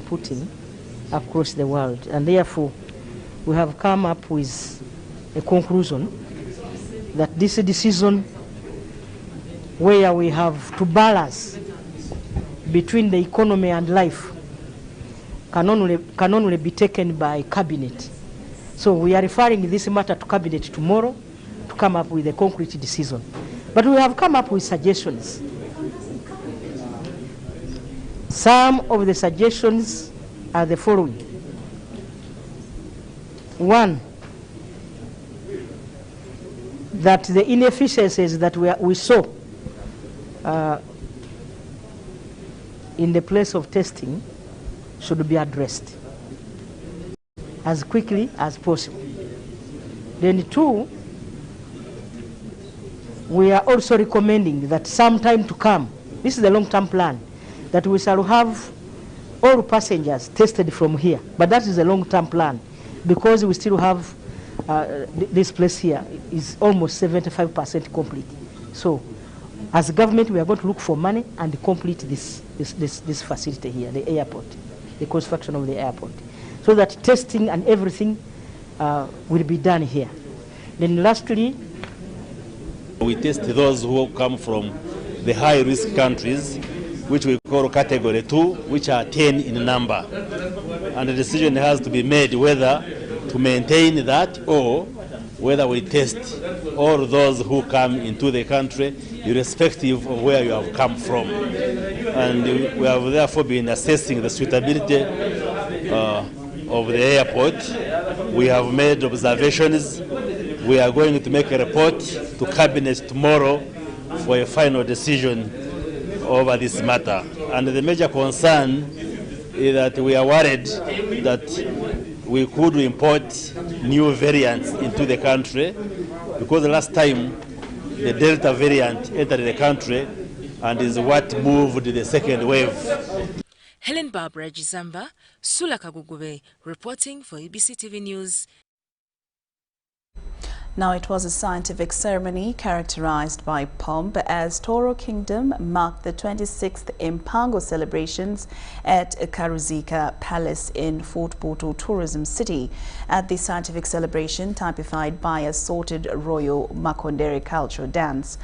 putting across the world, and therefore we have come up with a conclusion that this decision, where we have to balance between the economy and life, can only be taken by cabinet. So we are referring this matter to cabinet tomorrow to come up with a concrete decision. But we have come up with suggestions. Some of the suggestions are the following. One, that the inefficiencies that we saw in the place of testing should be addressed as quickly as possible. Then two, we are also recommending that some time to come, this is the long-term plan, that we shall have all passengers tested from here. But that is a long-term plan, because we still have this place here is almost 75% complete. So as a government, we are going to look for money and complete this facility here, the airport, the construction of the airport, so that testing and everything will be done here. Then lastly, we test those who come from the high-risk countries, which we call category 2, which are 10 in number. And the decision has to be made whether to maintain that or whether we test all those who come into the country, irrespective of where you have come from. And we have therefore been assessing the suitability of the airport. We have made observations. We are going to make a report to Cabinet tomorrow for a final decision over this matter. And the major concern is that we are worried that we could import new variants into the country, because the last time the Delta variant entered the country and is what moved the second wave. Helen Barbara Jizamba, Sula Kagugube, reporting for UBC TV News. Now, it was a scientific ceremony characterized by pomp as Toro Kingdom marked the 26th Mpango celebrations at Karuzika Palace in Fort Portal Tourism City. At the scientific celebration, typified by assorted royal Makondere cultural dance.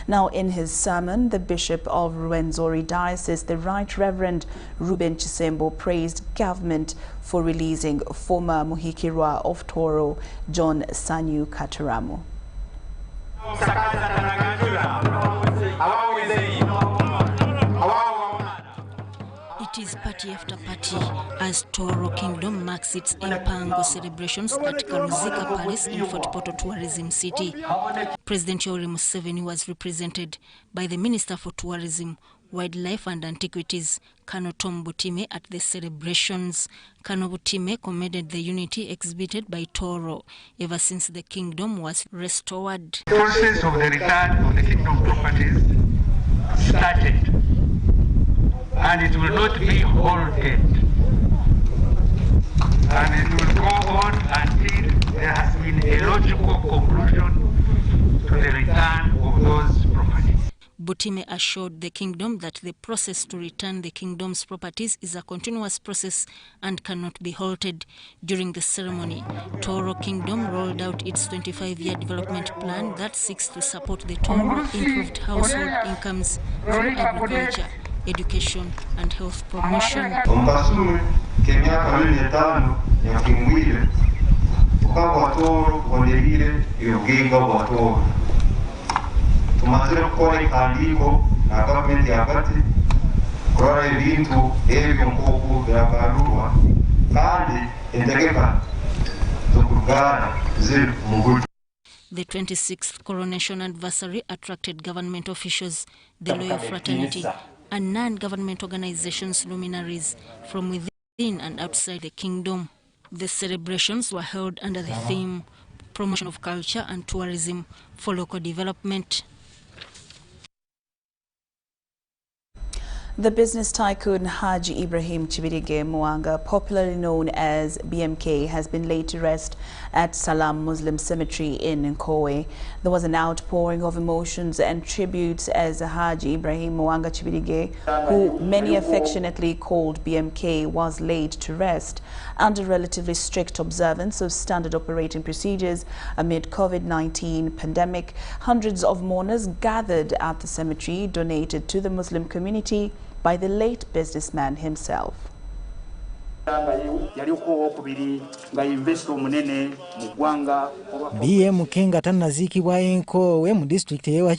Now, in his sermon, the Bishop of Rwenzori Diocese, the Right Reverend Ruben Chisembo, praised government for releasing former Muhikirwa of Toro, John Sanyu Kataramu. It is party after party as Toro Kingdom marks its Mpango celebrations at Karuzika Palace in Fort Portal Tourism City. President Yoweri Museveni was represented by the Minister for Tourism, Wildlife and Antiquities, Kano Tom Butime, at the celebrations. Kano Butime commended the unity exhibited by Toro ever since the kingdom was restored. The process of the return of the kingdom properties started, and it will not be halted, and it will go on until there has been a logical conclusion to the return of those properties. Butime assured the kingdom that the process to return the kingdom's properties is a continuous process and cannot be halted. During the ceremony, Toro Kingdom rolled out its 25-year development plan that seeks to support the Toro improved household incomes through agriculture, education and health promotion. The 26th coronation anniversary attracted government officials, the Loyal Fraternity, and non-government organizations luminaries from within and outside the kingdom. The celebrations were held under the theme Promotion of Culture and Tourism for Local Development. The business tycoon Haji Ibrahim Chibirige Mwanga, popularly known as BMK, has been laid to rest at Salam Muslim Cemetery in Nkowe. There was an outpouring of emotions and tributes as Haji Ibrahim Mwanga Chibirige, who many affectionately called BMK, was laid to rest under relatively strict observance of standard operating procedures amid COVID-19 pandemic. Hundreds of mourners gathered at the cemetery, donated to the Muslim community by the late businessman himself. BMK nga tannazikibwa Nkowe mu district y'ewa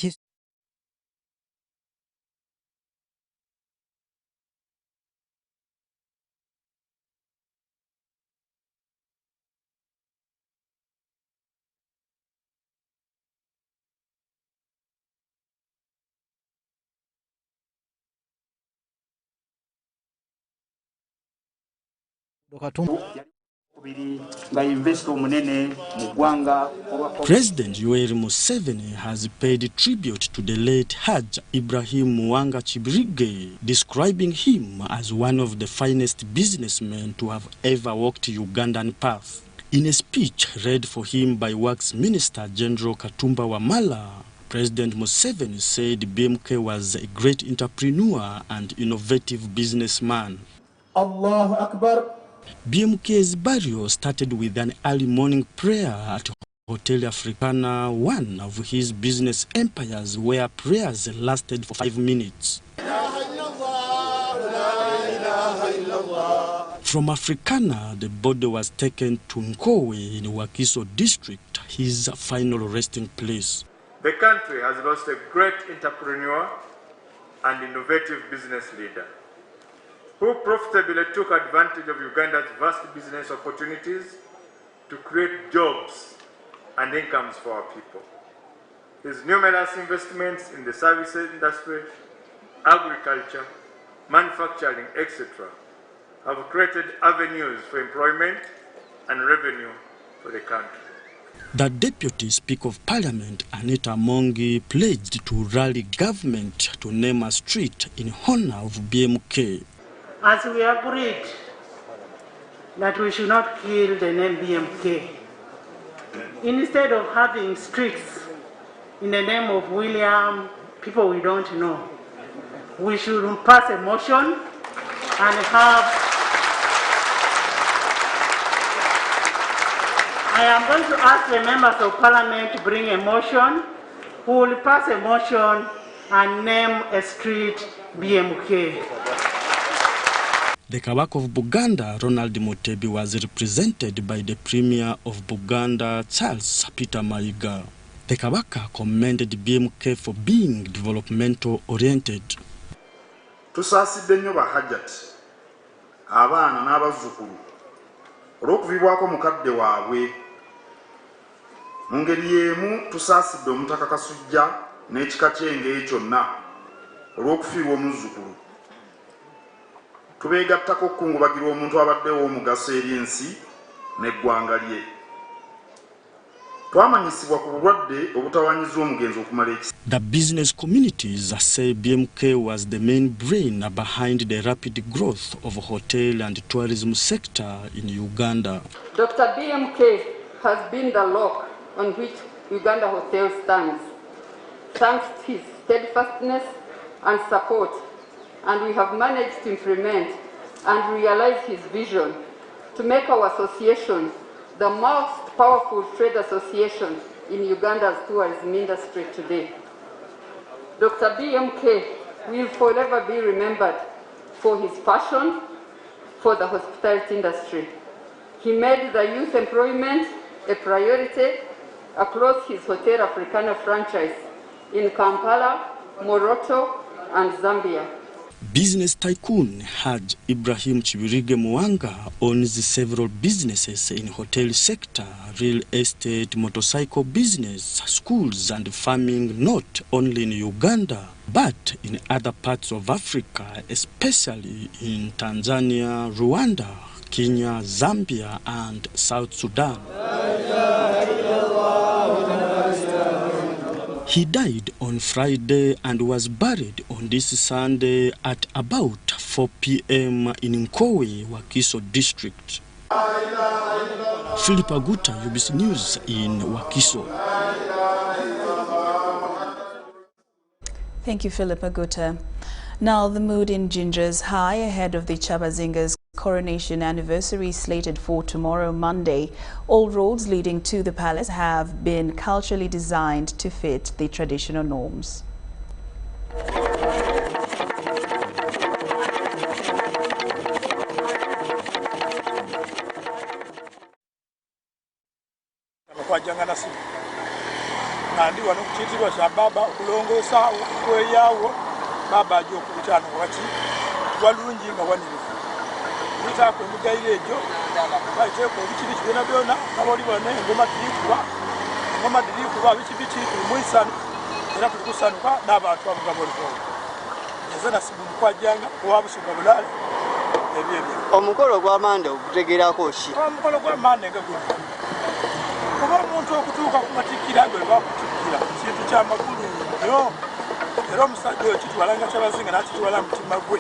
President Yoweri Museveni has paid tribute to the late Haj Ibrahim Mwanga Chibirige, describing him as one of the finest businessmen to have ever walked Ugandan path. In a speech read for him by Works Minister General Katumba Wamala, President Museveni said BMK was a great entrepreneur and innovative businessman. Allahu Akbar. BMK's burial started with an early morning prayer at Hotel Africana, one of his business empires, where prayers lasted for 5 minutes. From Africana, the body was taken to Nkowe in Wakiso district, his final resting place. The country has lost a great entrepreneur and innovative business leader who profitably took advantage of Uganda's vast business opportunities to create jobs and incomes for our people. His numerous investments in the services industry, agriculture, manufacturing, etc., have created avenues for employment and revenue for the country. The Deputy Speaker of Parliament, Anita Mongi, pledged to rally government to name a street in honor of BMK. As we agreed that we should not kill the name BMK, instead of having streets in the name of William, people we don't know, we should pass a motion and have... I am going to ask the members of Parliament to bring a motion who will pass a motion and name a street BMK. The Kabaka of Buganda, Ronald Mutebi, was represented by the Premier of Buganda, Charles Peter Mayiga. The Kabaka commended BMK for being developmental oriented. Tusaasidde nnyo bahajjati abaana n'abazzukulu olw'okuvibwako mukadde waabwe. Mu ngeri y'emu tusaasidde omutaka Kasujja n'ekika ky'Engeye kyonna olw'okufiirwa omuzzukulu. Tubeegattako okukungubagira omuntu abaddewo omugaso eri ensi n'eggwanga lye. Twamanyisibwa ku bulwadde obutawanyiza omugenzi okumala ekisa. The business communities say BMK was the main brain behind the rapid growth of hotel and tourism sector in Uganda. Dr. BMK has been the rock on which Uganda Hotel stands, thanks to his steadfastness and support, and we have managed to implement and realize his vision to make our association the most powerful trade association in Uganda's tourism industry today. Dr. BMK will forever be remembered for his passion for the hospitality industry. He made the youth employment a priority across his Hotel Africana franchise in Kampala, Moroto, and Zambia. Business tycoon Haj Ibrahim Chibirige Mwanga owns several businesses in hotel sector, real estate, motorcycle business, schools and farming, not only in Uganda but in other parts of Africa, especially in Tanzania, Rwanda, Kenya, Zambia and South Sudan. He died on Friday and was buried on this Sunday at about 4 p.m. in Nkowe, Wakiso district. Philip Aguta, UBC News in Wakiso. Thank you, Philip Aguta. Now, the mood in Jinja is high ahead of the Chabazinga's coronation anniversary slated for tomorrow, Monday. All roads leading to the palace have been culturally designed to fit the traditional norms. Baba jo kutano wati walungi nga wanirifu nita ko mugairejo baje ko bichi byona byona aboli bane ngoma dirikuba bichi muisana era kukusanuka n'abantu abugaboli ko yazana sibu kwajanga owabusuga bulale ebyo omukolo gwa mande okutegerako ki omukolo gwa mande nga gwo kuba omuntu okutuuka ku matikira ngo bakutikira kintu kya makulu yo era omusajja oyo kitwalanga Kyabazinga n'akitwala mutima gwe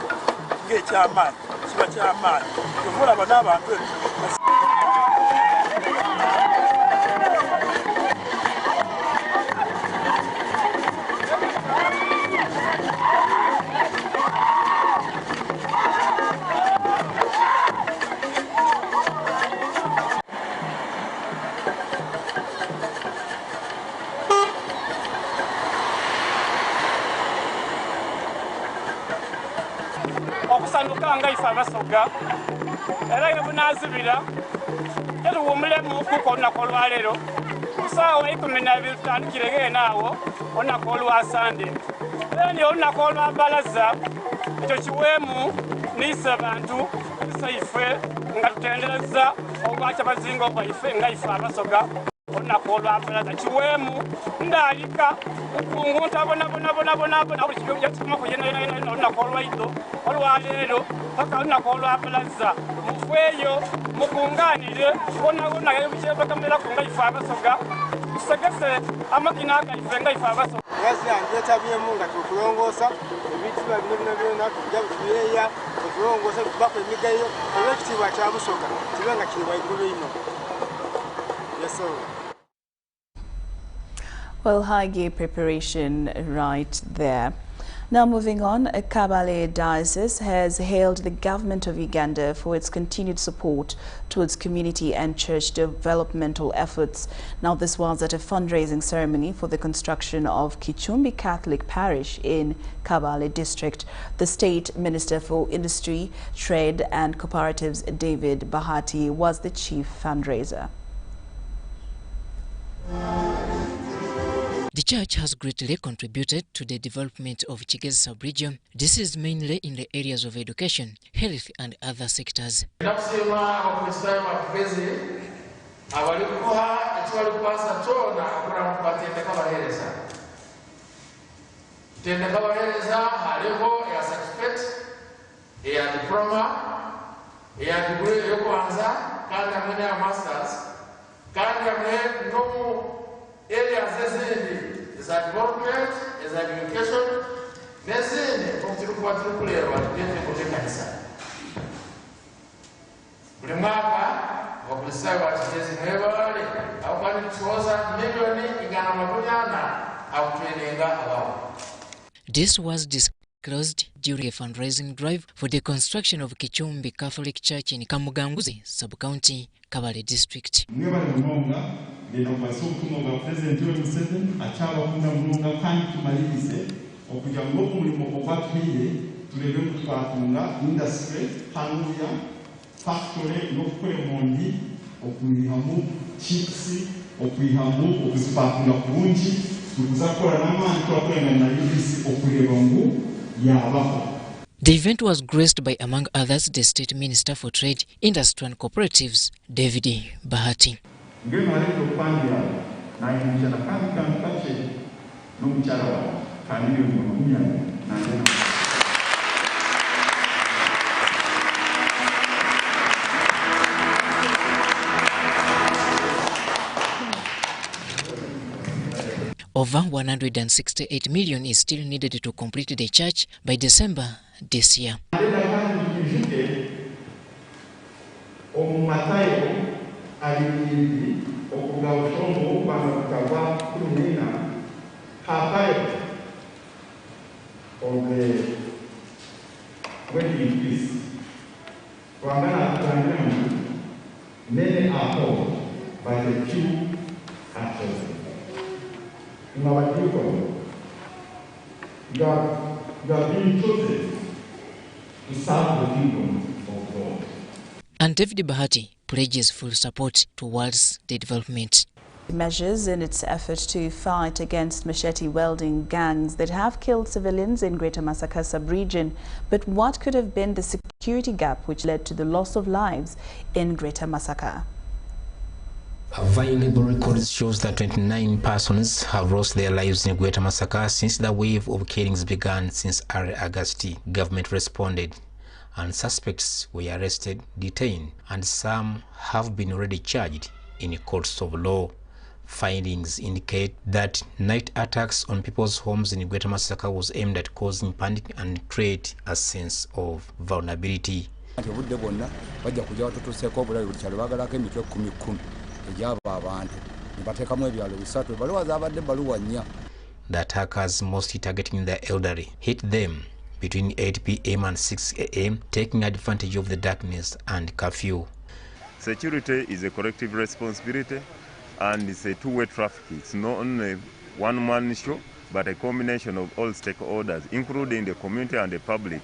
ng'ekyamaanyi kiba kyamaanyi tuvulaba n'abantu okusanduka nga ife abasoga era yebunazibira teruwumulemu kuko olunaku olwaleero kusaawa 12 tutandikire naawo olunaku olwa Sande then olunaku olwa Balaza ekyo kiweemu niise abantu isaife nga tutendereza obwa Kyabazinga obwaife nga ife abasoga olunaku olwa Balaza kiweemu ndaalika ukungu ntabona buli kibibu kyakikuma kuyena olunaku olwaido olwaleero paka olunaku olwa Balaza mufeeyo mukungaanire bonna yebukyebakamerera ku nga ife abasoga tusegese amakina agaife nga ife abasoga yazi yange etabyemu nga tukulongoosa ebitiibwa bino byonna tujja butuyeeya okulongoosa tubako emigayo olw'ekitiibwa kya Busoga kibe nga kiri waigulu ino. Yes, sir. Well, high gear preparation right there. Now moving on, Kabale Diocese has hailed the government of Uganda for its continued support towards community and church developmental efforts. Now this was at a fundraising ceremony for the construction of Kichumbi Catholic Parish in Kabale District. The State Minister for Industry, Trade and Cooperatives, David Bahati, was the chief fundraiser. The church has greatly contributed to the development of Kigezi sub-region. This is mainly in the areas of education, health and other sectors. Areas as development, as education, nezindi okutukuwa tukulera batugende kutekanisa. Buli mwaka bakulisayo bakigezi mwebale awukani tuwoza milioni 180 awutweninga abawo. This was disclosed during a fundraising drive for the construction of Kichumbi Catholic Church in Kamuganguzi, sub-county, Kabale district. Ngenda kwasa obutumwa bwa President Museveni akyabakunda mulunga kandi tumalirize okugira ngo omulimu ogwatuire tulebe twatunga industry hanuya factory n'okukola emondi okuyihamu chips okuyihamu okuzipakula kurungi tukuza kukola n'amaani twakolana na UBC okuleba ngu yabaho. The event was graced by, among others, the State Minister for Trade, Industry and Cooperatives, David Bahati. Ngeno alivyo kupangia na injana kandi kantache n'umucyara kandi yo munya na ngeno. Over 168 million is still needed to complete the church by December this year. Many are called by the few are chosen. In our people, you are being chosen to serve the kingdom of God. And David Bahati pledges full support towards the development. Measures in its effort to fight against machete-wielding gangs that have killed civilians in Greater Masaka sub-region. But what could have been the security gap which led to the loss of lives in Greater Masaka? Available records shows that 29 persons have lost their lives in Greater Masaka since the wave of killings began since early August. Government responded, and suspects were arrested, detained, and some have been already charged in courts of law. Findings indicate that night attacks on people's homes in Greater Masaka was aimed at causing panic and create a sense of vulnerability. The attackers, mostly targeting the elderly, hit them between 8 p.m. and 6 a.m., taking advantage of the darkness and curfew. Security is a collective responsibility, and it's a two-way traffic. It's not only one-man show, but a combination of all stakeholders, including the community and the public.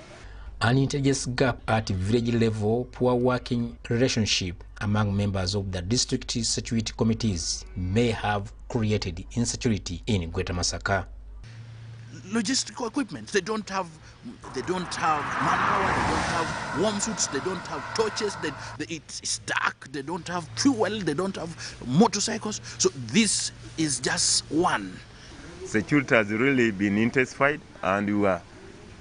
An intelligence gap at village level, poor working relationship among members of the district security committees may have created insecurity in Greater Masaka. Logistical equipment, they don't have manpower, they don't have warm suits, they don't have torches, it's dark, they don't have fuel, they don't have motorcycles. So this is just one. Security has really been intensified, and we are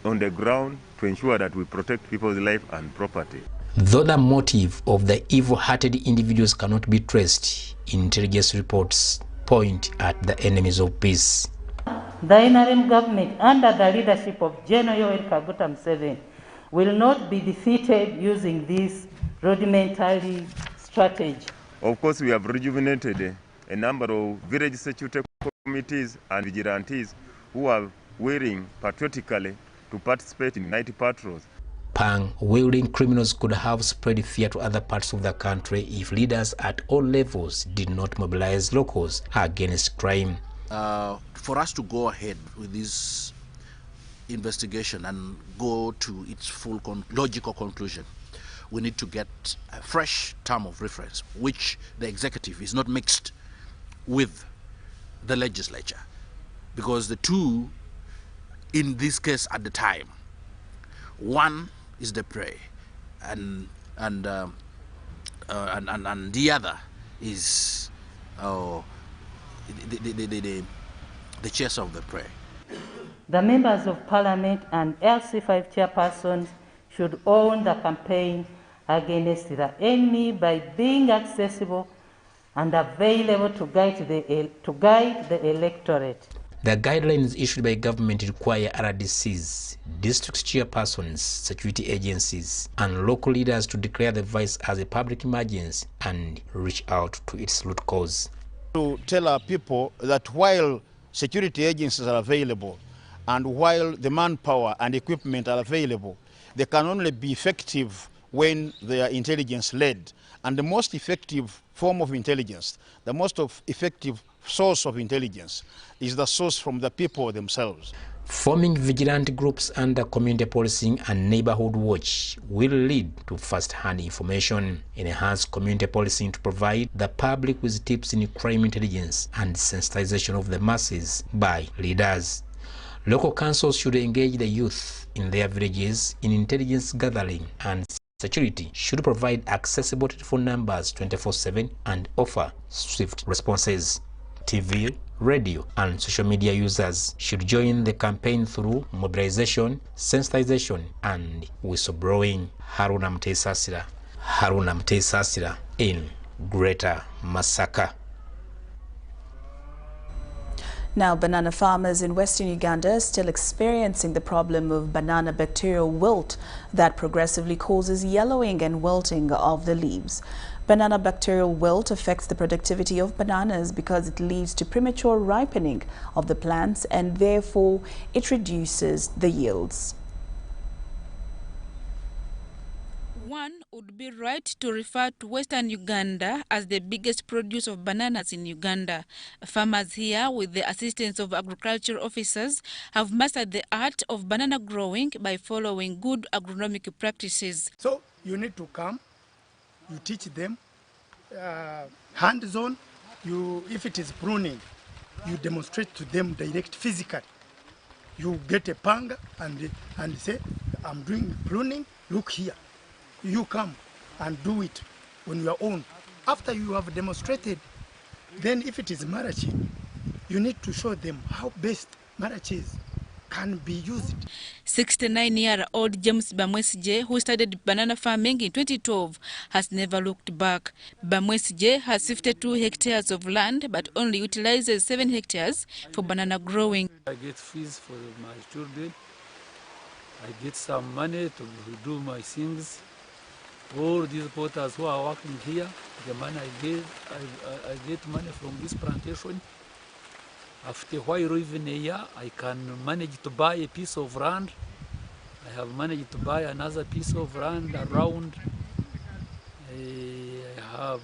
on the ground to ensure that we protect people's life and property. Though the motive of the evil-hearted individuals cannot be traced, intelligence reports point at the enemies of peace. The NRM government, under the leadership of General Yoweri Kaguta Museveni, will not be defeated using this rudimentary strategy. Of course, we have rejuvenated a number of village security committees and vigilantes who are willing patriotically to participate in night patrols. Pang-wielding criminals could have spread fear to other parts of the country if leaders at all levels did not mobilize locals against crime. For us to go ahead with this investigation and go to its full logical conclusion, we need to get a fresh term of reference, which the executive is not mixed with the legislature, because the two, in this case at the time, one is the prey, and the other is the chase of the prey. The members of parliament and LC5 chairpersons should own the campaign against the enemy by being accessible and available to guide the electorate. The guidelines issued by government require RDCs, district chairpersons, security agencies, and local leaders to declare the vice as a public emergency and reach out to its root cause. To tell our people that while security agencies are available and while the manpower and equipment are available, they can only be effective when they are intelligence-led. And the most effective form of intelligence, the most effective source of intelligence, is the source from the people themselves. Forming vigilante groups under community policing and neighborhood watch will lead to first-hand information, enhance community policing to provide the public with tips in crime intelligence and sensitization of the masses by leaders. Local councils should engage the youth in their villages in intelligence gathering, and security should provide accessible telephone numbers 24/7 and offer swift responses. TV, radio, and social media users should join the campaign through mobilization, sensitization, and whistleblowing. Haruna Mtesasira in Greater Masaka. Now, banana farmers in western Uganda are still experiencing the problem of banana bacterial wilt that progressively causes yellowing and wilting of the leaves. Banana bacterial wilt affects the productivity of bananas because it leads to premature ripening of the plants and therefore it reduces the yields. One would be right to refer to Western Uganda as the biggest producer of bananas in Uganda. Farmers here, with the assistance of agricultural officers, have mastered the art of banana growing by following good agronomic practices. So you need to come, you teach them hands-on. If it is pruning, you demonstrate to them direct physically. You get a panga and say, I'm doing pruning, look here. You come and do it on your own. After you have demonstrated, then if it is mulching, you need to show them how best mulches can be used. 69-year-old James Bamwesije, who started banana farming in 2012, has never looked back. Bamwesije has 52 hectares of land but only utilizes 7 hectares for banana growing. I get fees for my children. I get some money to do my things. All these potters who are working here, the money I get money from this plantation. After a while, even a year, I can manage to buy a piece of land. I have managed to buy another piece of land around. I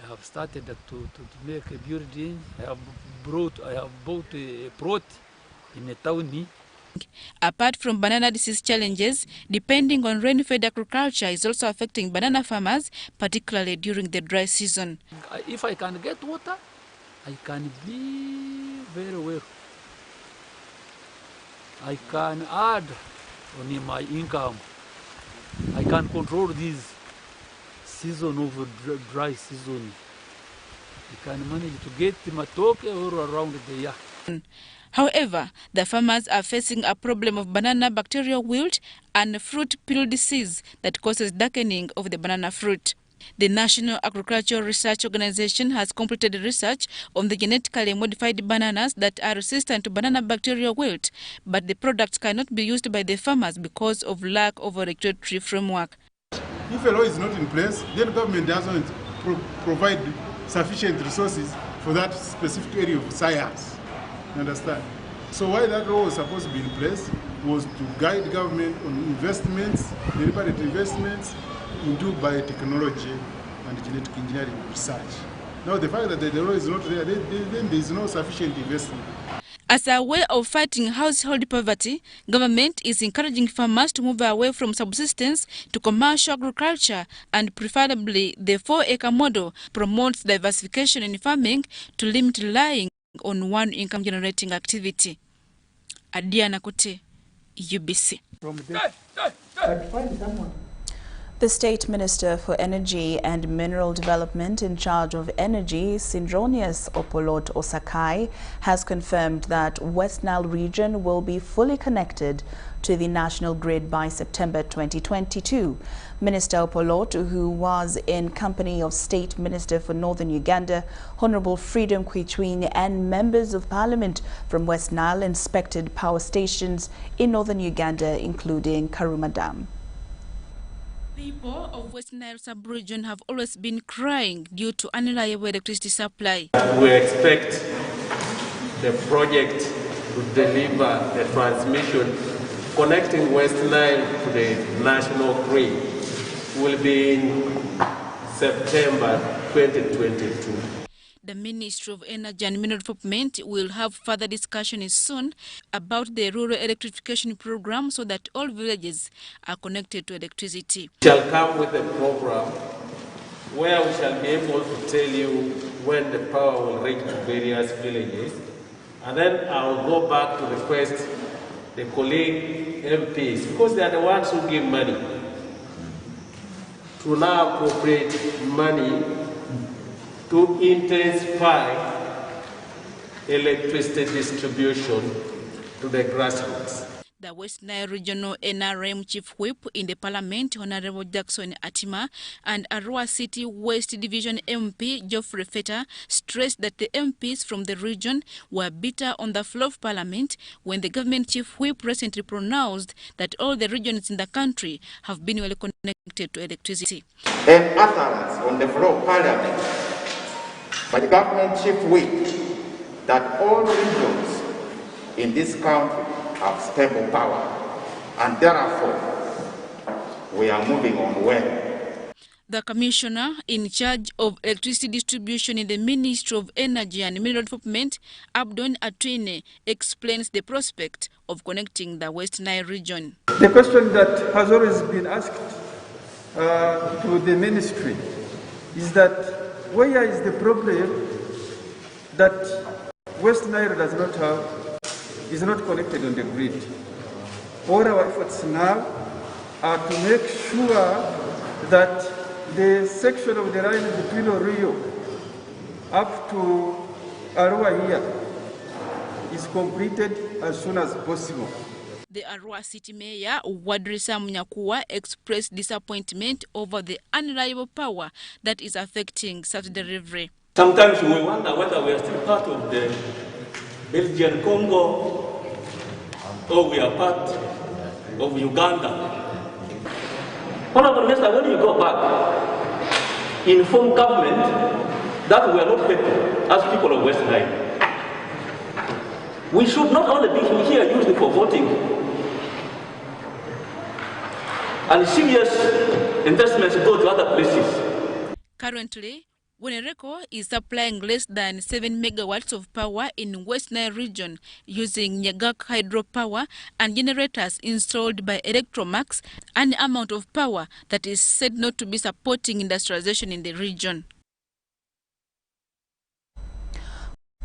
have started to make a building. I have bought a plot in a town. Apart from banana disease challenges, depending on rain-fed agriculture is also affecting banana farmers, particularly during the dry season. If I can get water, I can be very well. I can add on my income. I can control this season of dry season. I can manage to get matoke all around the year. However, the farmers are facing a problem of banana bacterial wilt and fruit peel disease that causes darkening of the banana fruit. The National Agricultural Research Organization has completed research on the genetically modified bananas that are resistant to banana bacterial wilt, but the products cannot be used by the farmers because of lack of a regulatory framework. If a law is not in place, then government doesn't provide sufficient resources for that specific area of science. You understand? So why that law was supposed to be in place was to guide government on investments, deliberate investments into biotechnology and genetic engineering research. Now the fact that the law is not there, then there is no sufficient investment. As a way of fighting household poverty, government is encouraging farmers to move away from subsistence to commercial agriculture, and preferably the 4-acre model promotes diversification in farming to limit relying on one income generating activity. Adiana Kote, UBC. The State Minister for Energy and Mineral Development in charge of energy, Syndronius Opolot Osakai, has confirmed that West Nile region will be fully connected to the national grid by September 2022. Minister Opolot, who was in company of State Minister for Northern Uganda, Honorable Freedom Kwichwin, and members of Parliament from West Nile, inspected power stations in Northern Uganda, including Karuma Dam. People of West Nile sub-region have always been crying due to unreliable electricity supply. We expect the project to deliver the transmission connecting West Nile to the national grid will be in September 2022. The Ministry of Energy and Mineral Development will have further discussions soon about the rural electrification program so that all villages are connected to electricity. We shall come with a program where we shall be able to tell you when the power will reach to various villages, and then I'll go back to request the colleague MPs, because they are the ones who give money, to now appropriate money to intensify electricity distribution to the grassroots. The West Nile Regional NRM Chief Whip in the Parliament, Honorable Jackson Atima, and Arua City West Division MP Geoffrey Feta stressed that the MPs from the region were bitter on the floor of Parliament when the government Chief Whip recently pronounced that all the regions in the country have been well connected to electricity. An utterance on the floor of Parliament by the government Chief Whip that all regions in this country have stable power, and therefore we are moving on well. The commissioner in charge of electricity distribution in the Ministry of Energy and Mineral Development, Abdon Atwine, explains the prospect of connecting the West Nile region. The question that has always been asked to the ministry is that where is the problem that West Nile does not have, is not connected on the grid. All our efforts now are to make sure that the section of the line between Rio up to Arua here is completed as soon as possible. The Arua City Mayor, Wadrisa Munyakuwa, expressed disappointment over the unreliable power that is affecting such delivery. Sometimes we wonder whether we are still part of the Belgian Congo or we are part of Uganda. Honorable Minister, when you go back, inform government that we are not happy as people of West Nile. We should not only be here used for voting, and serious investments go to other places. Currently, Wenereko is supplying less than 7 megawatts of power in West Nile region using Nyagak hydropower and generators installed by Electromax, an amount of power that is said not to be supporting industrialization in the region.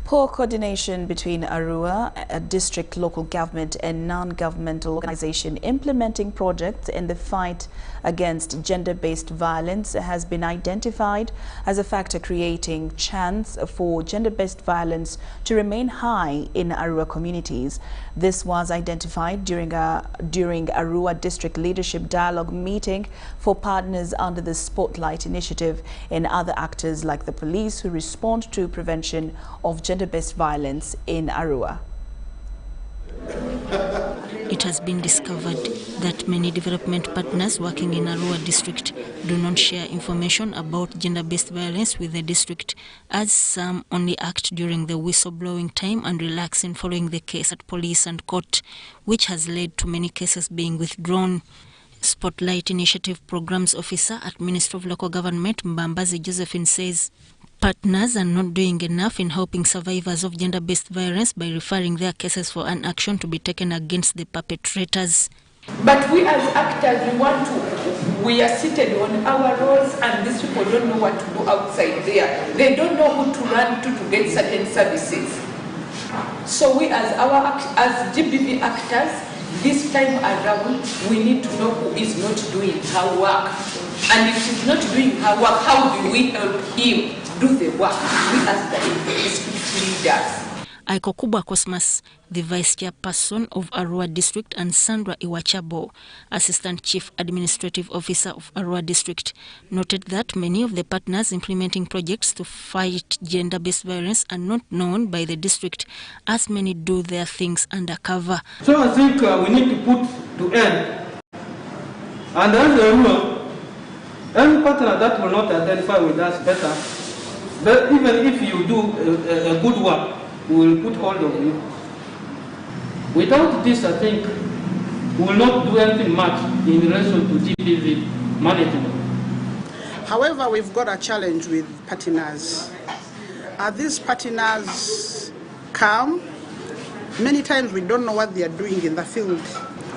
Poor coordination between Arua, a district local government, and non-governmental organization implementing projects in the fight against gender-based violence has been identified as a factor creating chance for gender-based violence to remain high in Arua communities. This was identified during Arua District Leadership Dialogue meeting for partners under the Spotlight Initiative and other actors like the police who respond to prevention of gender-based violence in Arua. It has been discovered that many development partners working in Arua district do not share information about gender-based violence with the district, as some only act during the whistleblowing time and relax in following the case at police and court, which has led to many cases being withdrawn. Spotlight Initiative Programs Officer at Ministry of Local Government, Mbambazi Josephine, says partners are not doing enough in helping survivors of gender-based violence by referring their cases for an action to be taken against the perpetrators. But we as actors, we are seated on our roles, and these people don't know what to do outside there. They don't know who to run to get certain services. So we as GBV actors, this time around, we need to know who is not doing her work. And if she's not doing her work, how do we help him do the work? We as the district leaders. Aiko Kubwa Cosmas, the Vice Chairperson of Arua District, and Sandra Iwachabo, Assistant Chief Administrative Officer of Arua District, noted that many of the partners implementing projects to fight gender-based violence are not known by the district, as many do their things undercover. So I think we need to put to end. And as a rule, any partner that will not identify with us better, but even if you do a good work, we will put hold of you. Without this, I think we will not do anything much in relation to GBV management. However, we've got a challenge with partners. These partners come, many times we don't know what they are doing in the field.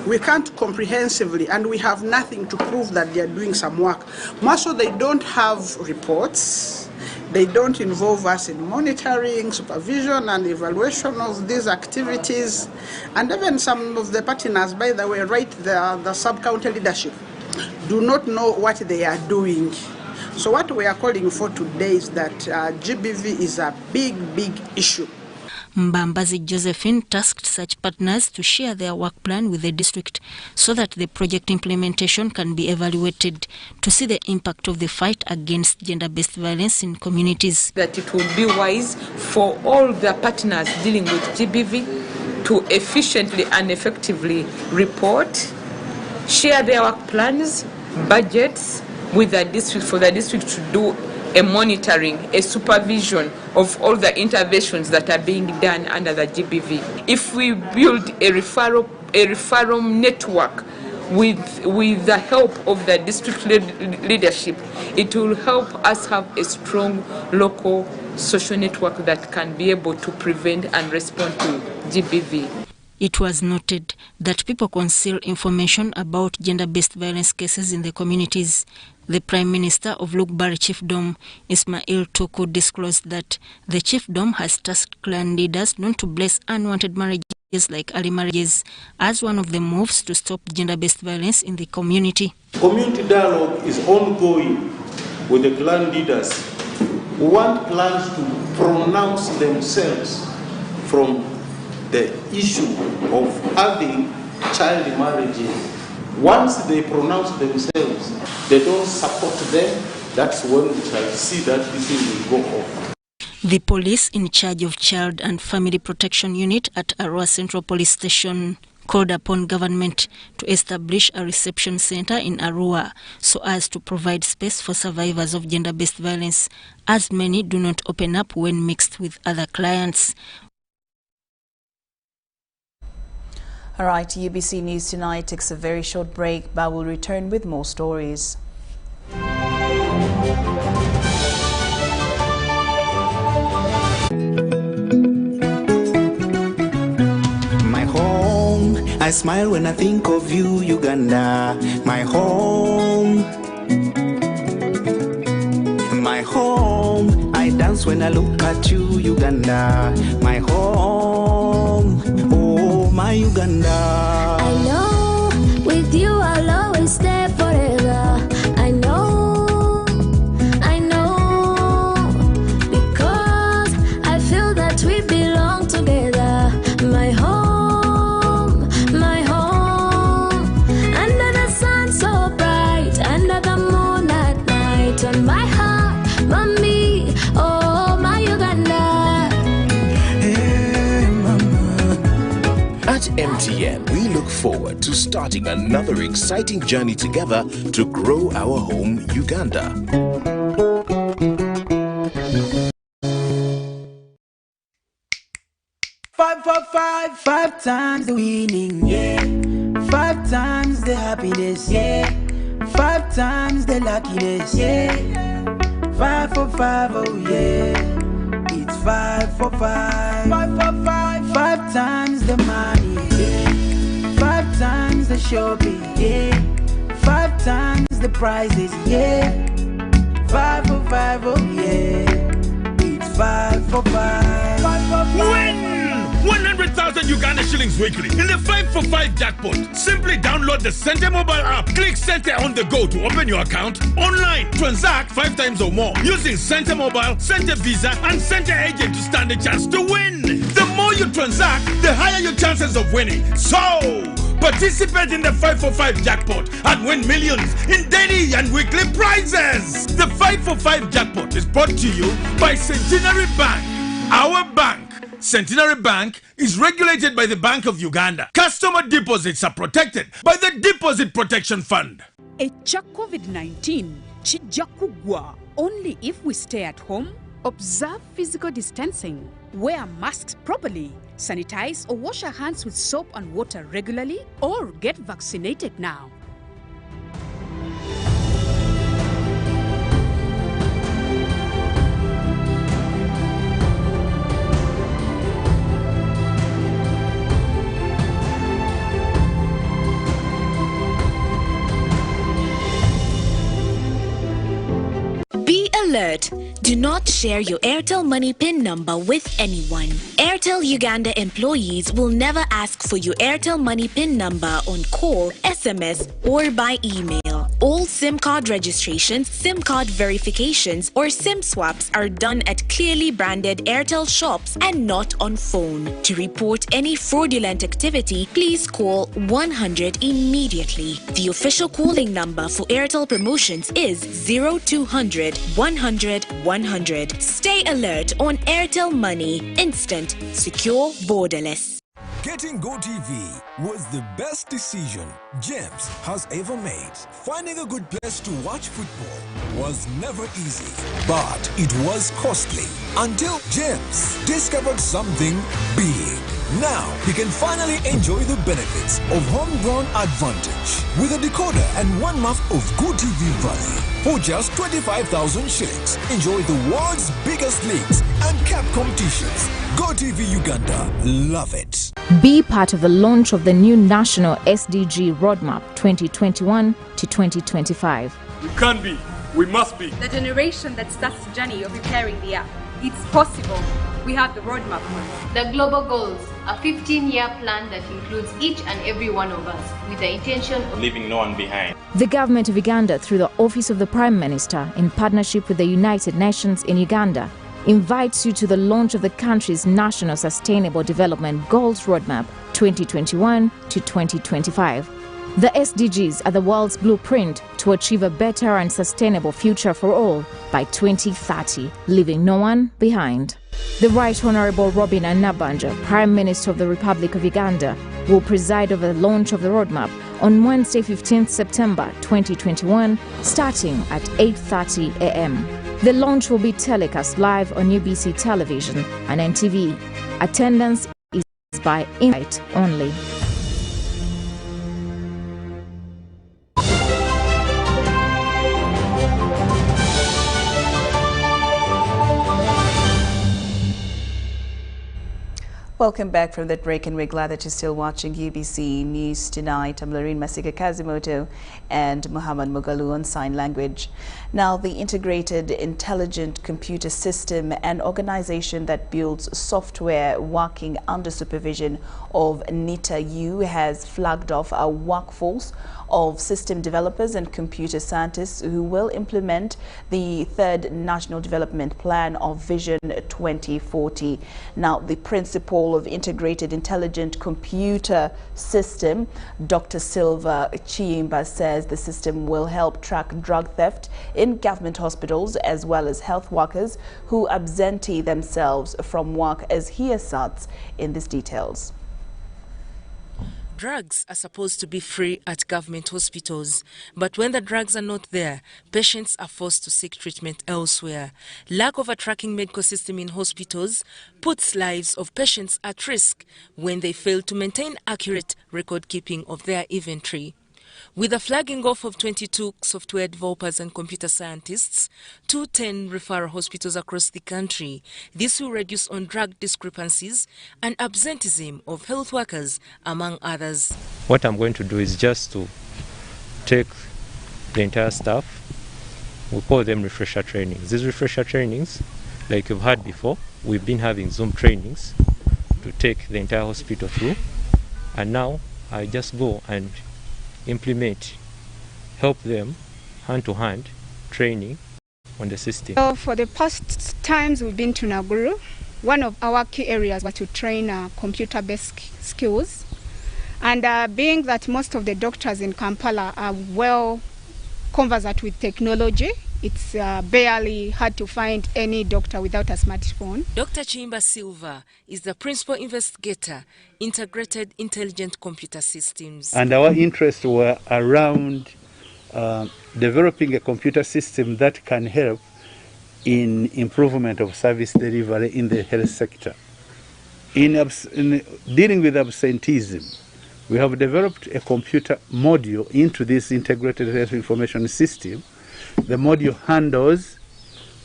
We can't comprehensively, and we have nothing to prove that they are doing some work. Most of they don't have reports. They don't involve us in monitoring, supervision, and evaluation of these activities. And even some of the partners, by the way, the sub-county leadership, do not know what they are doing. So what we are calling for today is that GBV is a big, big issue. Mbambazi Josephine tasked such partners to share their work plan with the district so that the project implementation can be evaluated to see the impact of the fight against gender-based violence in communities. That it would be wise for all the partners dealing with GBV to efficiently and effectively report, share their work plans, budgets with the district, for the district to do a monitoring, a supervision of all the interventions that are being done under the GBV. If we build a referral network with the help of the district leadership, it will help us have a strong local social network that can be able to prevent and respond to GBV. It was noted that people conceal information about gender-based violence cases in the communities. The Prime Minister of Lukbar Chiefdom, Ismail Tuku, disclosed that the Chiefdom has tasked clan leaders not to bless unwanted marriages like early marriages as one of the moves to stop gender-based violence in the community. Community dialogue is ongoing with the clan leaders who want clans to pronounce themselves from the issue of having child marriages. Once they pronounce themselves, they don't support them, that's when we shall see that this thing will go off. The police in charge of Child and Family Protection Unit at Arua Central Police Station called upon government to establish a reception center in Arua so as to provide space for survivors of gender-based violence, as many do not open up when mixed with other clients. All right, UBC News Tonight takes a very short break, but we'll return with more stories. My home, I smile when I think of you, Uganda. My home. My home, I dance when I look at you, Uganda. My home, oh my Uganda. I know, with you I'll always stay forever. I know, because I feel that we belong together. My home, under the sun so bright, under the moon at night, on my heart, mommy, oh my Uganda. Hey, mama. At MTN, we look forward to starting another exciting journey together to grow our home, Uganda. Five times the winning, yeah. 5 times the happiness, yeah. 5 times the luckiness, yeah. 5 for 5, oh yeah. It's 5 for 5. 5 for 5. 5 times the money, yeah. 5 times the shopping, yeah. 5 times the prizes, yeah. 5 for 5, oh yeah. It's 5 for 5. 5 for 5. Win 100,000 Uganda shillings weekly in the 5 for 5 jackpot. Simply download the Center mobile app. Click Center on the go to open your account online. Transact 5 times or more using Center mobile, Center Visa, and Center Agent to stand a chance to win. The more you transact, the higher your chances of winning. So, participate in the 5 for 5 jackpot and win millions in daily and weekly prizes. The 5 for 5 jackpot is brought to you by Centenary Bank. Our bank, Centenary Bank, is regulated by the Bank of Uganda. Customer deposits are protected by the Deposit Protection Fund. Echa COVID-19 kijja kugwa only if we stay at home, observe physical distancing, wear masks properly, sanitize or wash our hands with soap and water regularly, or get vaccinated now. Be alert. Do not share your Airtel Money PIN number with anyone. Airtel Uganda employees will never ask for your Airtel Money PIN number on call, SMS, or by email. All SIM card registrations, SIM card verifications, or SIM swaps are done at clearly branded Airtel shops and not on phone. To report any fraudulent activity, please call 100 immediately. The official calling number for Airtel promotions is 0200 100 100. Stay alert on Airtel Money. Instant, secure, borderless. Getting GoTV was the best decision James has ever made. Finding a good place to watch football was never easy, but it was costly until James discovered something big. Now he can finally enjoy the benefits of homegrown advantage with a decoder and 1 month of GoTV value. For just 25,000 shillings, enjoy the world's biggest leagues and cap competitions. GoTV Uganda, love it. Be part of the launch of the new National SDG Roadmap 2021 to 2025. We can be, we must be. The generation that starts the journey of repairing the earth. It's possible. We have the roadmap for it. The global goals, a 15-year plan that includes each and every one of us with the intention of leaving no one behind. The government of Uganda, through the Office of the Prime Minister, in partnership with the United Nations in Uganda, invites you to the launch of the country's National Sustainable Development Goals Roadmap 2021 to 2025. The SDGs are the world's blueprint to achieve a better and sustainable future for all by 2030, leaving no one behind. The Right Honourable Robin Anabanja, Prime Minister of the Republic of Uganda, will preside over the launch of the roadmap on Wednesday, 15th September 2021, starting at 8:30 a.m. The launch will be telecast live on UBC television and NTV. Attendance is by invite only. Welcome back from that break, and we're glad that you're still watching UBC News Tonight. I'm Lauryn Kazimoto and Muhammad Mugalu on sign language. Now, the Integrated Intelligent Computer System, an organization that builds software working under supervision of NITA-U, has flagged off a workforce of system developers and computer scientists who will implement the third National Development Plan of Vision 2040. Now, the principal of Integrated Intelligent Computer System, Dr. Silva Chiimba, says the system will help track drug theft in government hospitals as well as health workers who absentee themselves from work, as he asserts in these details. Drugs are supposed to be free at government hospitals, but when the drugs are not there, patients are forced to seek treatment elsewhere. Lack of a tracking medical system in hospitals puts lives of patients at risk when they fail to maintain accurate record keeping of their inventory. With the flagging off of 22 software developers and computer scientists to 10 referral hospitals across the country, this will reduce on drug discrepancies and absenteeism of health workers, among others. What I'm going to do is just to take the entire staff, we call them refresher trainings. These refresher trainings, like you've had before, we've been having Zoom trainings to take the entire hospital through, and now I just go and implement, help them hand-to-hand training on the system. So for the past times we've been to Naguru, one of our key areas was to train computer-based skills. And being that most of the doctors in Kampala are well conversant with technology, it's barely hard to find any doctor without a smartphone. Dr. Chiimba Silva is the principal investigator, Integrated Intelligent Computer Systems. And our interests were around developing a computer system that can help in improvement of service delivery in the health sector. In dealing with absenteeism, we have developed a computer module into this integrated health information system. The module handles,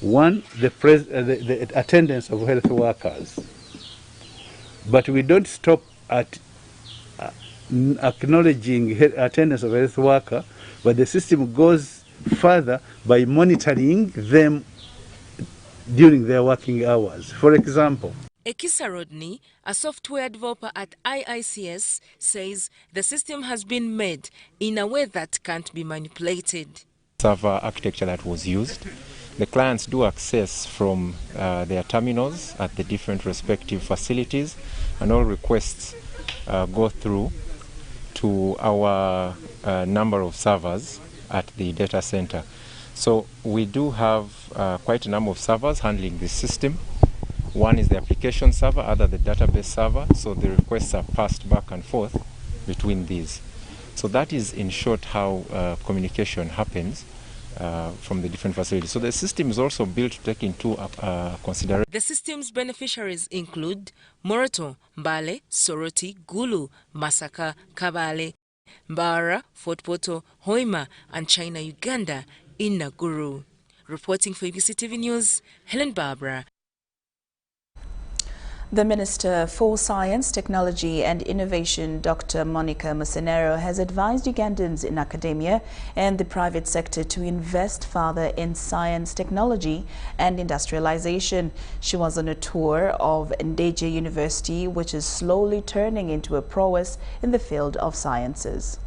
one, the attendance of health workers. But we don't stop at acknowledging attendance of health worker, but the system goes further by monitoring them during their working hours. For example, Ekisa Rodney, a software developer at IICS, says the system has been made in a way that can't be manipulated. Server architecture that was used. The clients do access from their terminals at the different respective facilities, and all requests go through to our number of servers at the data center. So we do have quite a number of servers handling this system. One is the application server, other the database server, so the requests are passed back and forth between these. So that is in short how communication happens from the different facilities. So the system is also built to take into consideration. The system's beneficiaries include Moroto, Mbale, Soroti, Gulu, Masaka, Kabale, Mbara, Fort Poto, Hoima, and China, Uganda in Nakuru. Reporting for UBC TV News, Helen Barbara. The Minister for Science, Technology and Innovation, Dr. Monica Musenero, has advised Ugandans in academia and the private sector to invest further in science, technology and industrialization. She was on a tour of Ndeje University, which is slowly turning into a prowess in the field of sciences.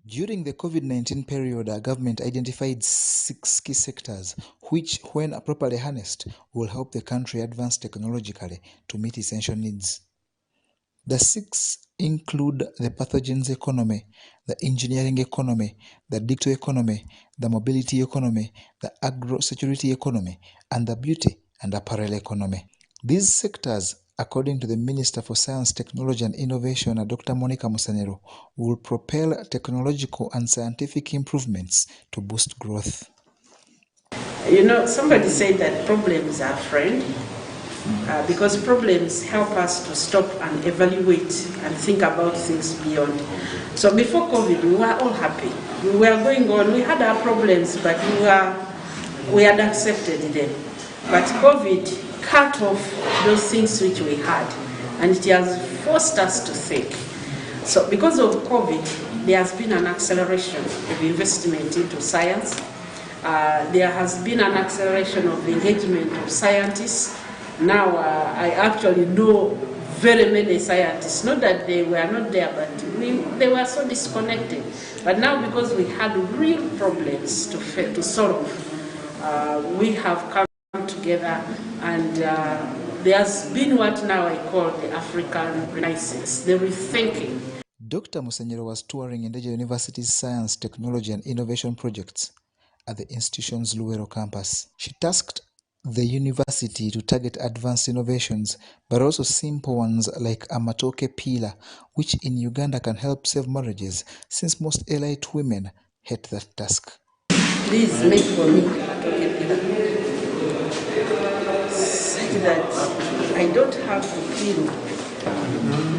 During the COVID-19 period, our government identified 6 key sectors, which, when properly harnessed, will help the country advance technologically to meet essential needs. The 6 include the pathogens economy, the engineering economy, the digital economy, the mobility economy, the agro-security economy, and the beauty and apparel economy. These sectors, according to the Minister for Science, Technology and Innovation, Dr. Monica Musenero, will propel technological and scientific improvements to boost growth. You know, somebody said that problems are friends, because problems help us to stop and evaluate and think about things beyond. So before COVID, we were all happy. We were going on, we had our problems, but we had accepted them. But COVID cut off those things which we had, and it has forced us to think. So because of COVID, there has been an acceleration of investment into science. There has been an acceleration of engagement of scientists. Now I actually know very many scientists, not that they were not there, but they were so disconnected. But now, because we had real problems to solve, we have come together, and there's been what now I call the African Renaissance, the rethinking. Dr. Musenero was touring Ndeje University's Science, Technology and Innovation projects at the institution's Luwero campus. She tasked the university to target advanced innovations, but also simple ones like a matoke peeler, which in Uganda can help save marriages, since most elite women hate that task. Please make for me a matoke peeler, such that I don't have to peel,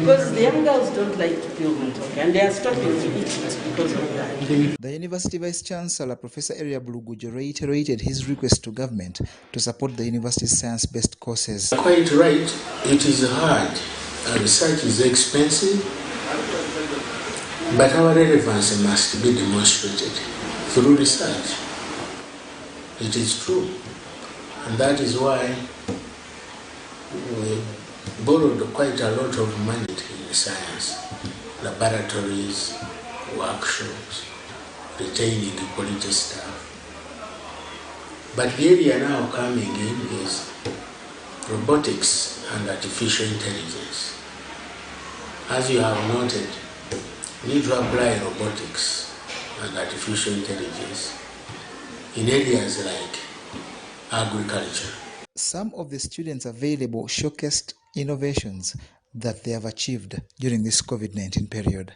because the young girls don't like to peel matoke, and they are starting to eat it because of that. The University Vice Chancellor, Professor Eria Bulugujo, reiterated his request to government to support the university's science-based courses. Quite right, it is hard, and research is expensive, but our relevance must be demonstrated through research. It is true, and that is why we borrowed quite a lot of money in science, laboratories, workshops, retaining quality staff. But the area now coming in is robotics and artificial intelligence. As you have noted, we need to apply robotics and artificial intelligence in areas like agriculture. Some of the students available showcased innovations that they have achieved during this COVID-19 period.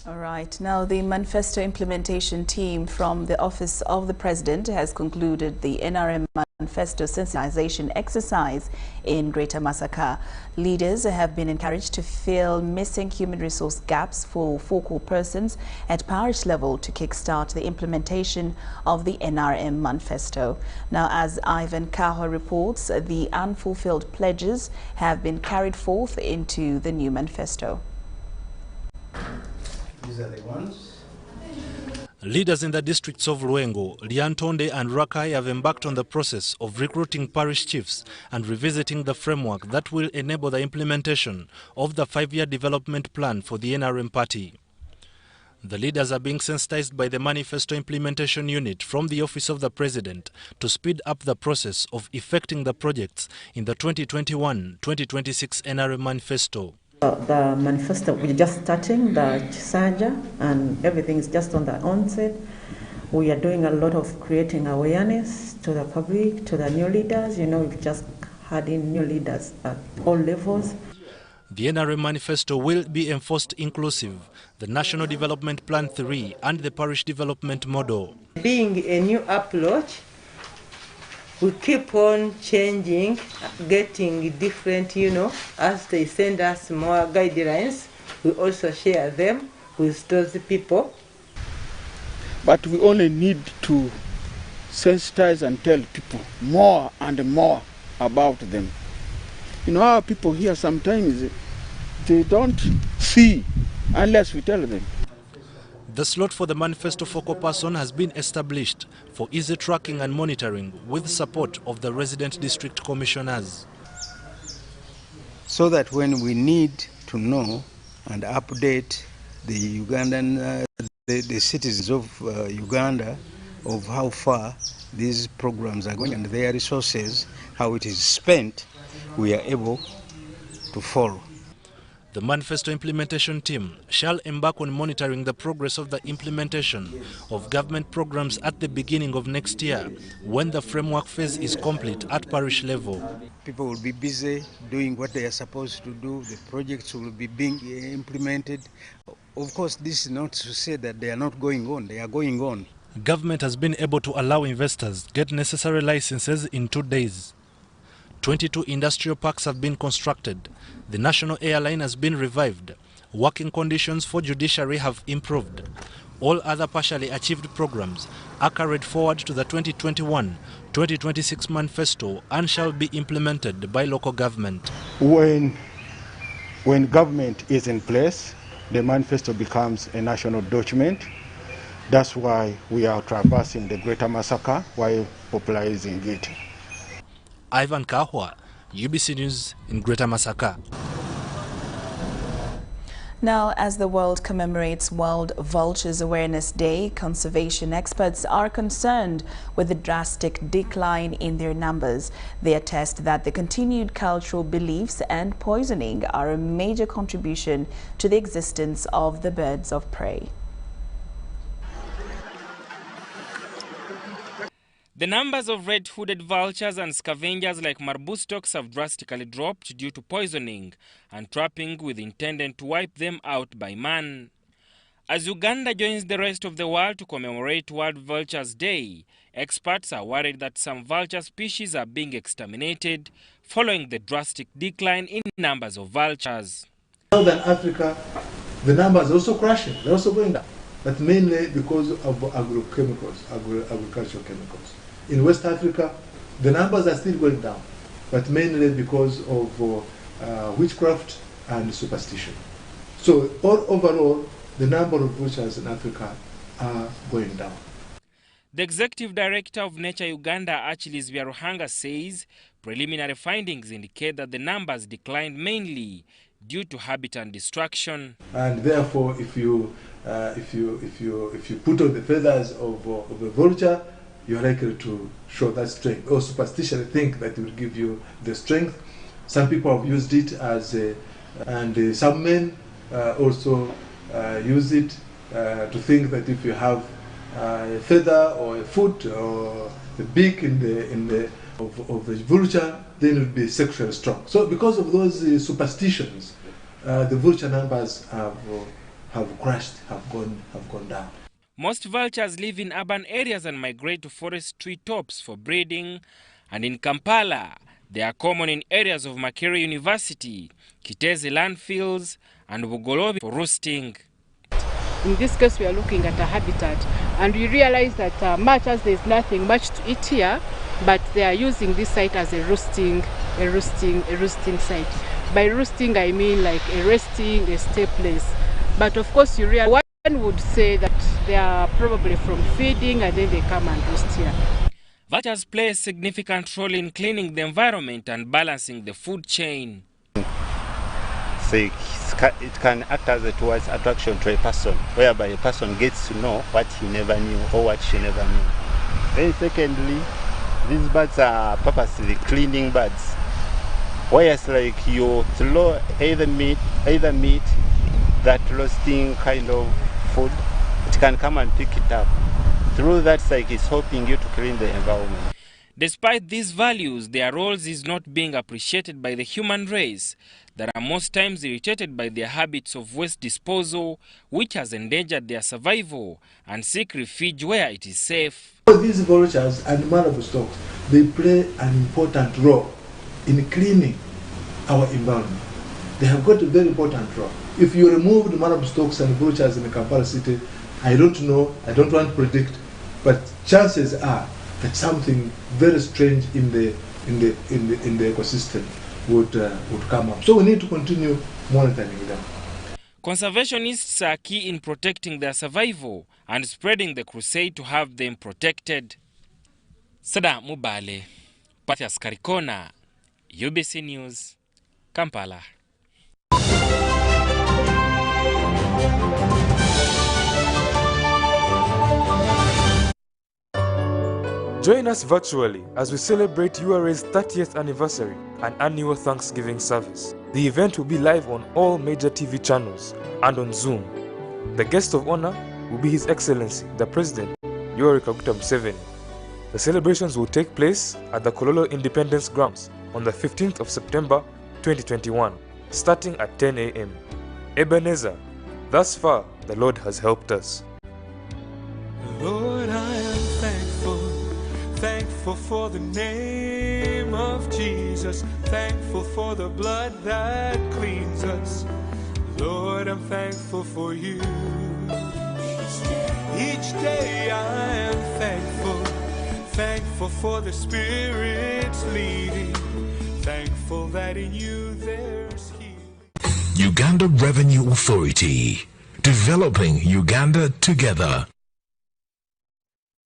All right. Now, the manifesto implementation team from the Office of the President has concluded the NRM manifesto sensitization exercise in Greater Masaka. Leaders have been encouraged to fill missing human resource gaps for focal persons at parish level to kickstart the implementation of the NRM manifesto. Now, as Ivan Kahwa reports, the unfulfilled pledges have been carried forth into the new manifesto. These are the ones. Leaders in the districts of Luengo, Liantonde and Rakai have embarked on the process of recruiting parish chiefs and revisiting the framework that will enable the implementation of the 5-year development plan for the NRM party. The leaders are being sensitized by the Manifesto Implementation Unit from the Office of the President to speed up the process of effecting the projects in the 2021-2026 NRM Manifesto. The manifesto, we're just starting the Saja and everything is just on the onset. We are doing a lot of creating awareness to the public, to the new leaders. We've just had in new leaders at all levels. The NRM Manifesto will be enforced inclusive, the National Development Plan 3 and the Parish Development Model. Being a new approach, we keep on changing, getting different, as they send us more guidelines, we also share them with those people. But we only need to sensitize and tell people more and more about them. Our people here sometimes, they don't see unless we tell them. The slot for the manifesto focal person has been established for easy tracking and monitoring with support of the resident district commissioners. So that when we need to know and update the Ugandan, the citizens of Uganda of how far these programs are going and their resources, how it is spent, we are able to follow. The Manifesto Implementation Team shall embark on monitoring the progress of the implementation of government programs at the beginning of next year, when the framework phase is complete at parish level. People will be busy doing what they are supposed to do. The projects will be being implemented. Of course, this is not to say that they are not going on. They are going on. Government has been able to allow investors get necessary licenses in 2 days. 22 industrial parks have been constructed. The national airline has been revived. Working conditions for judiciary have improved. All other partially achieved programs are carried forward to the 2021-2026 manifesto and shall be implemented by local government. When government is in place, the manifesto becomes a national document. That's why we are traversing the Greater Massacre while popularizing it. Ivan Kahwa, UBC News in Greater Massacre. Now, as the world commemorates World Vultures Awareness Day, conservation experts are concerned with the drastic decline in their numbers. They attest that the continued cultural beliefs and poisoning are a major contribution to the existence of the birds of prey. The numbers of red-hooded vultures and scavengers like marbustocs have drastically dropped due to poisoning and trapping with intent to wipe them out by man. As Uganda joins the rest of the world to commemorate World Vultures Day, experts are worried that some vulture species are being exterminated following the drastic decline in numbers of vultures. In Southern Africa, the numbers are also crashing, they're also going down, but mainly because of agrochemicals, agricultural chemicals. In West Africa, the numbers are still going down, but mainly because of witchcraft and superstition. So overall, the number of vultures in Africa are going down. The executive director of Nature Uganda, Achilles Byaruhanga, says preliminary findings indicate that the numbers declined mainly due to habitat destruction. And therefore, if you put on the feathers of a vulture, you're likely to show that strength. Or superstition, think that it will give you the strength. Some people have used it as and some men also use it to think that if you have a feather or a foot or a beak of the vulture, then it will be sexually strong. So because of those superstitions, the vulture numbers have crashed, have gone down. Most vultures live in urban areas and migrate to forest treetops for breeding, and in Kampala, they are common in areas of Makerere University, Kitezi landfills, and Bugolobi for roosting. In this case, we are looking at a habitat, and we realize that much as there's nothing much to eat here, but they are using this site as a roosting site. By roosting, I mean like a resting, a stay place. But of course, you realize what One would say that they are probably from feeding and then they come and roost here. Vultures play a significant role in cleaning the environment and balancing the food chain. So it can act as a towards attraction to a person, whereby a person gets to know what he never knew or what she never knew. Then secondly, these birds are purposely cleaning birds. Whereas like you throw either meat, that roasting kind of food, it can come and pick it up. Through that, like it's helping you to clean the environment. Despite these values, their roles is not being appreciated by the human race that are most times irritated by their habits of waste disposal, which has endangered their survival, and seek refuge where it is safe. These vultures and marble stocks, they play an important role in cleaning our environment. They have got a very important role. If you remove the marble stocks and vultures in Kampala city, I don't know, I don't want to predict, but chances are that something very strange in the ecosystem would come up. So we need to continue monitoring them. Conservationists are key in protecting their survival and spreading the crusade to have them protected. Sada Mubale, Patias Karikona, UBC News, Kampala. Join us virtually as we celebrate URA's 30th anniversary and annual Thanksgiving service. The event will be live on all major TV channels and on Zoom. The guest of honor will be His Excellency, the President, Yoweri Kaguta Museveni. The celebrations will take place at the Kololo Independence Grounds on the 15th of September 2021, starting at 10 a.m. Ebenezer, thus far the Lord has helped us. Lord, I am thankful for the name of Jesus, thankful for the blood that cleans us. Lord, I'm thankful for you. Each day I am thankful for the Spirit's leading, thankful that in you there's healing. Uganda Revenue Authority, developing Uganda together.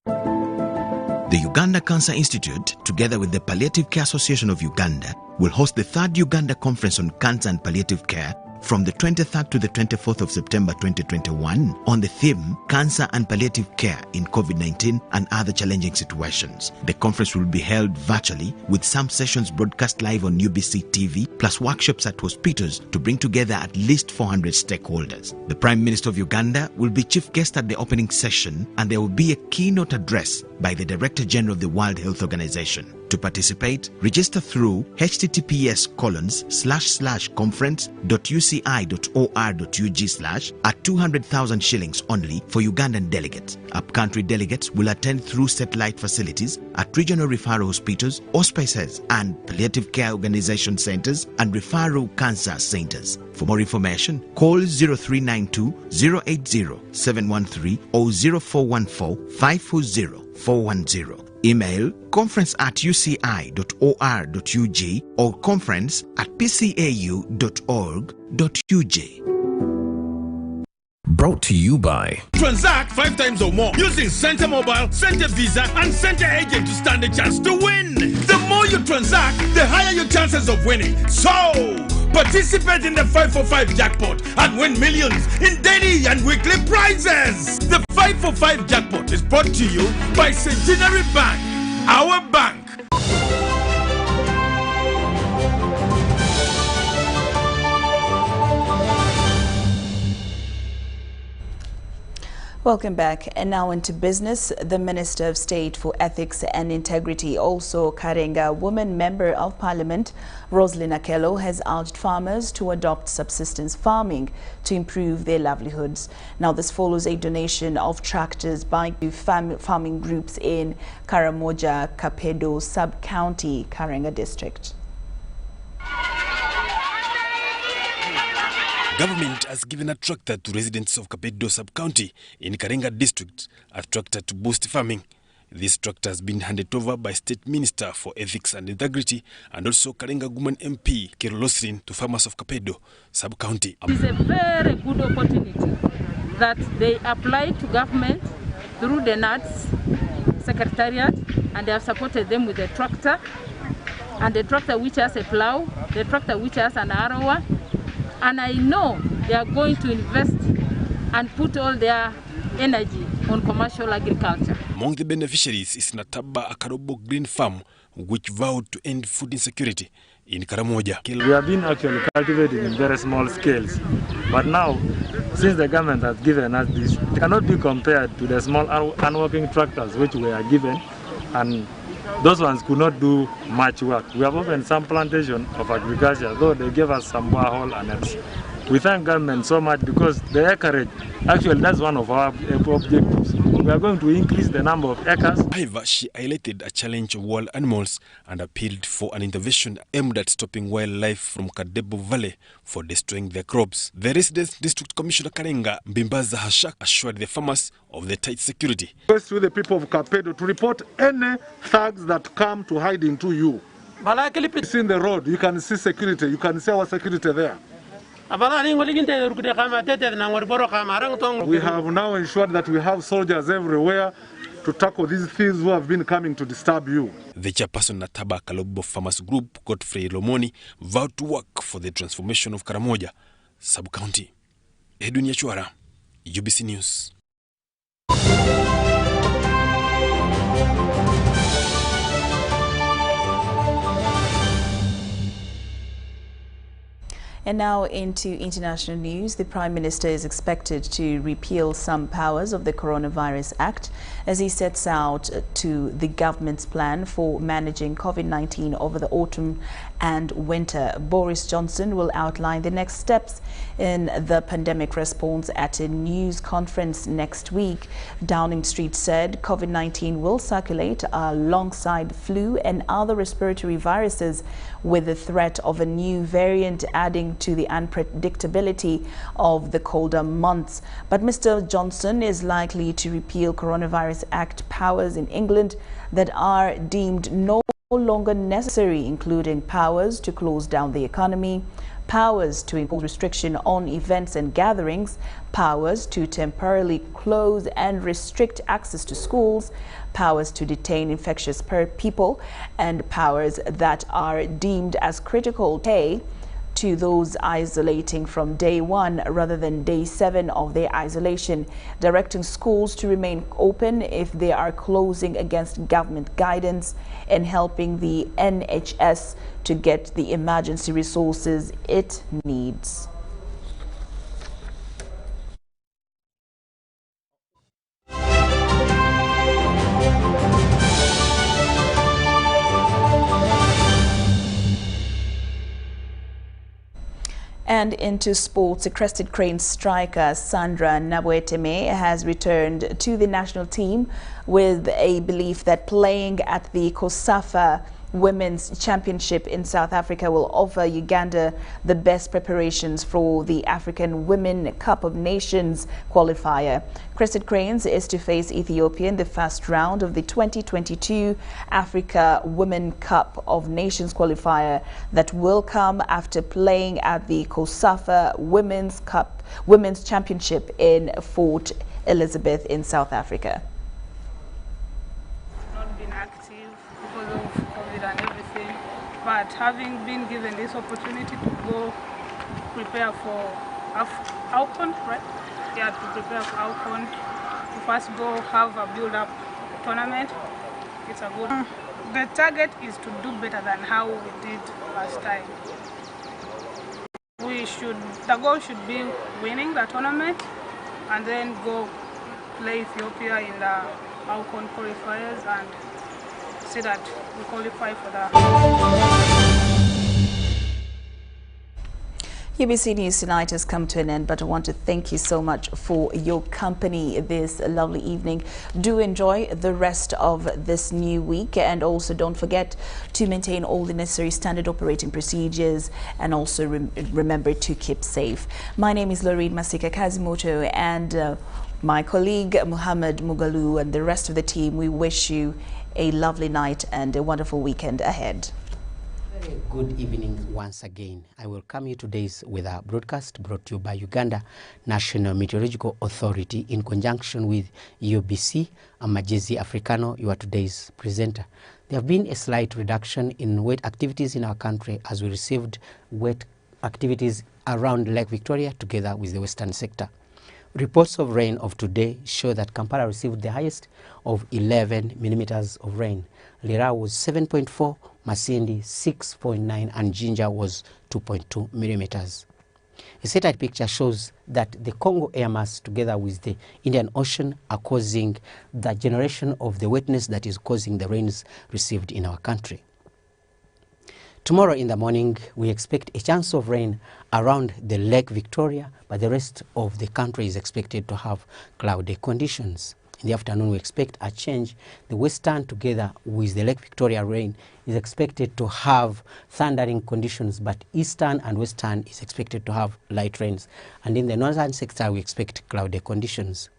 The Uganda Cancer Institute, together with the Palliative Care Association of Uganda, will host the 3rd Uganda Conference on Cancer and Palliative Care from the 23rd to the 24th of September 2021 on the theme Cancer and Palliative Care in COVID-19 and Other Challenging Situations. The conference will be held virtually with some sessions broadcast live on UBC TV plus workshops at hospitals to bring together at least 400 stakeholders. The Prime Minister of Uganda will be chief guest at the opening session and there will be a keynote address by the Director General of the World Health Organization. To participate, register through https://conference.uci.or.ug/ at 200,000 shillings only for Ugandan delegates. Upcountry delegates will attend through satellite facilities at regional referral hospitals, hospices and palliative care organization centers and referral cancer centers. For more information, call 0392 080 713 or 0414 540 410. Email conference@uci.or.ug or conference@pcau.org.ug. Brought to you by Transact 5 times or more using Center Mobile, Center Visa, and Center Agent to stand a chance to win. The more you transact, the higher your chances of winning. So, participate in the 545 jackpot and win millions in daily and weekly prizes. The 545 jackpot is brought to you by Centenary Bank, our bank. Welcome back. And now into business. The Minister of State for Ethics and Integrity, also Karenga woman member of Parliament, Rosalyn Akello, has urged farmers to adopt subsistence farming to improve their livelihoods. Now, this follows a donation of tractors by farming groups in Karamoja, Kapedo Sub-County, Karenga District. Government has given a tractor to residents of Kapedo Sub-County in Karenga District, a tractor to boost farming. This tractor has been handed over by State Minister for Ethics and Integrity and also Karenga Woman MP Lauryn to farmers of Kapedo Sub-County. It is a very good opportunity that they apply to government through the NATS Secretariat, and they have supported them with a tractor, and the tractor which has a plow, the tractor which has an harrower, and I know they are going to invest and put all their energy on commercial agriculture. Among the beneficiaries is Nataba Akarobo Green Farm, which vowed to end food insecurity in Karamoja. We have been actually cultivating in very small scales, but now, since the government has given us this, it cannot be compared to the small unworking tractors which we are given, and those ones could not do much work. We have opened some plantation of agriculture, though they gave us some borehole and nets. We thank government so much because the acreage, actually that's one of our objectives. We are going to increase the number of acres. However, she highlighted a challenge of wild animals and appealed for an intervention aimed at stopping wildlife from Kadebo Valley for destroying their crops. The Resident District Commissioner Karenga Mbimbaza Hashak assured the farmers of the tight security. Request with the people of Kapedo to report any thugs that come to hide into you. It's in the road, you can see security, you can see our security there. We have now ensured that we have soldiers everywhere to tackle these thieves who have been coming to disturb you. The chairperson Nataba Kalobo Farmers Group, Godfrey Lomoni, vowed to work for the transformation of Karamoja sub-county. Edwin Yachwara, UBC News. And now into international news. The Prime Minister is expected to repeal some powers of the Coronavirus Act as he sets out to the government's plan for managing COVID-19 over the autumn and winter. Boris Johnson will outline the next steps in the pandemic response at a news conference next week. Downing Street said COVID-19 will circulate alongside flu and other respiratory viruses, with the threat of a new variant adding to the unpredictability of the colder months. But Mr. Johnson is likely to repeal Coronavirus Act powers in England that are deemed no longer necessary, including powers to close down the economy, powers to impose restriction on events and gatherings, powers to temporarily close and restrict access to schools, powers to detain infectious people, and powers that are deemed as critical to those isolating from day 1 rather than day 7 of their isolation, directing schools to remain open if they are closing against government guidance, and helping the NHS to get the emergency resources it needs. And into sports, the Crested Cranes striker Sandra Nabweteme has returned to the national team with a belief that playing at the COSAFA Women's Championship in South Africa will offer Uganda the best preparations for the African Women Cup of Nations qualifier. Crested Cranes is to face Ethiopia in the first round of the 2022 Africa Women Cup of Nations qualifier that will come after playing at the COSAFA Women's Championship in Fort Elizabeth in South Africa. But having been given this opportunity to go prepare for AUCON, right? Yeah, to prepare for AUCON, to first go have a build-up tournament. It's a good. The target is to do better than how we did last time. The goal should be winning the tournament and then go play Ethiopia in the AUCON qualifiers and see that we qualify for that. UBC News Tonight has come to an end, but I want to thank you so much for your company this lovely evening. Do enjoy the rest of this new week, and also don't forget to maintain all the necessary standard operating procedures, and also remember to keep safe. My name is Lauryn Masika Kazimoto, and my colleague Muhammad Mugalu and the rest of the team, we wish you a lovely night and a wonderful weekend ahead. Very good evening once again. I welcome you today with a broadcast brought to you by Uganda National Meteorological Authority in conjunction with UBC. I'm Majezi Africano, your today's presenter. There have been a slight reduction in wet activities in our country as we received wet activities around Lake Victoria together with the western sector. Reports of rain of today show that Kampala received the highest of 11 millimeters of rain. Lira was 7.4, Masindi 6.9, and Jinja was 2.2 millimeters. A satellite picture shows that the Congo air mass together with the Indian Ocean are causing the generation of the wetness that is causing the rains received in our country. Tomorrow in the morning, we expect a chance of rain around the Lake Victoria, but the rest of the country is expected to have cloudy conditions. In the afternoon, we expect a change. The western together with the Lake Victoria rain is expected to have thundering conditions, but eastern and western is expected to have light rains. And in the northern sector, we expect cloudy conditions.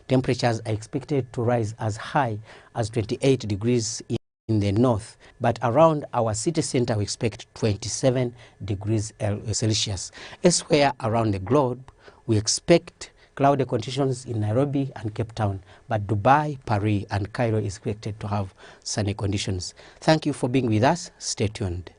Temperatures are expected to rise as high as 28 degrees in the north, but around our city center we expect 27 degrees Celsius. Elsewhere around the globe, we expect cloudy conditions in Nairobi and Cape Town, but Dubai, Paris, and Cairo is expected to have sunny conditions. Thank you for being with us. Stay tuned.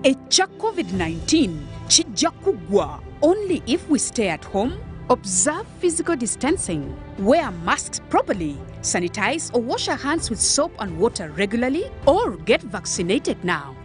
Echa COVID-19 chijja kugwa only if we stay at home, observe physical distancing, wear masks properly, sanitize or wash our hands with soap and water regularly, or get vaccinated now.